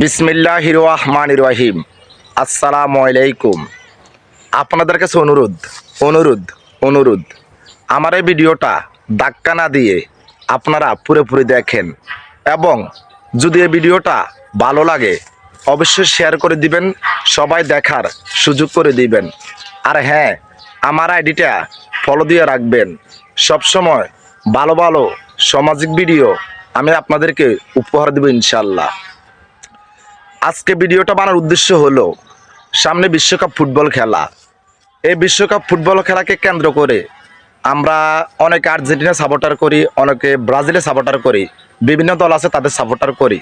বিসমিল্লাহির রহমানির রহিম। আসসালামু আলাইকুম। আপনাদের কাছে অনুরোধ আমার এই ভিডিওটা ধাক্কা না দিয়ে আপনারা পুরোপুরি দেখেন এবং যদি এই ভিডিওটা ভালো লাগে অবশ্যই শেয়ার করে দিবেন, সবাই দেখার সুযোগ করে দিবেন। আর হ্যাঁ, আমার আইডিটা ফলো দিয়ে রাখবেন। সবসময় ভালো ভালো সামাজিক ভিডিও আমি আপনাদেরকে উপহার দেব ইনশাল্লাহ। আজকে ভিডিওটা বানার উদ্দেশ্য হলো সামনে বিশ্বকাপ ফুটবল খেলা। এই বিশ্বকাপ ফুটবল খেলাকে কেন্দ্র করে আমরা অনেকে আর্জেন্টিনা সাপোর্টার করি, অনেকে ব্রাজিলে সাপোর্টার করি, বিভিন্ন দল আছে তাদের সাপোর্টার করি।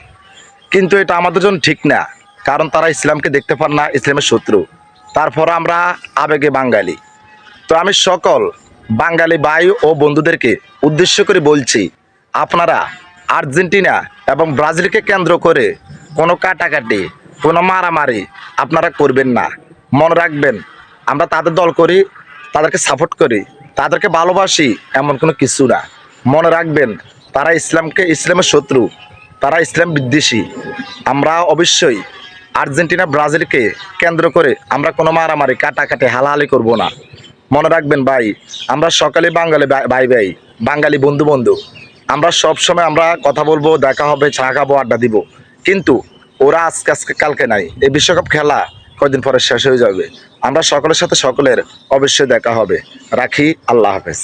কিন্তু এটা আমাদের জন্য ঠিক না, কারণ তারা ইসলামকে দেখতে পান না, ইসলামের শত্রু। তারপর আমরা আবেগে বাঙালি। তো আমি সকল বাঙালি ভাই ও বন্ধুদেরকে উদ্দেশ্য করে বলছি, আপনারা আর্জেন্টিনা এবং ব্রাজিলকে কেন্দ্র করে কোনো কাটাকাটি, কোনো মারামারি আপনারা করবেন না। মনে রাখবেন, আমরা তাদের দল করি, তাদেরকে সাপোর্ট করি, তাদেরকে ভালোবাসি, এমন কোনো কিছু না। মনে রাখবেন, তারা ইসলামের শত্রু, তারা ইসলাম বিদ্বেষী। আমরা অবশ্যই আর্জেন্টিনা ব্রাজিলকে কেন্দ্র করে আমরা কোনো মারামারি কাটাকাটি হালাহালি করব না। মনে রাখবেন ভাই, আমরা সকালে বাঙালি ভাই বাঙালি বন্ধু আমরা সব সময় আমরা কথা বলবো, দেখা হবে, চা খাবো, আড্ডা দিব। কিন্তু ওরা আজকে কালকে নাই। এই বিশ্বকাপ খেলা কয়দিন পরে শেষ হয়ে যাবে। আমরা সকলের সাথে সকলের অবশ্যই দেখা হবে। রাখি, আল্লাহ হাফেজ।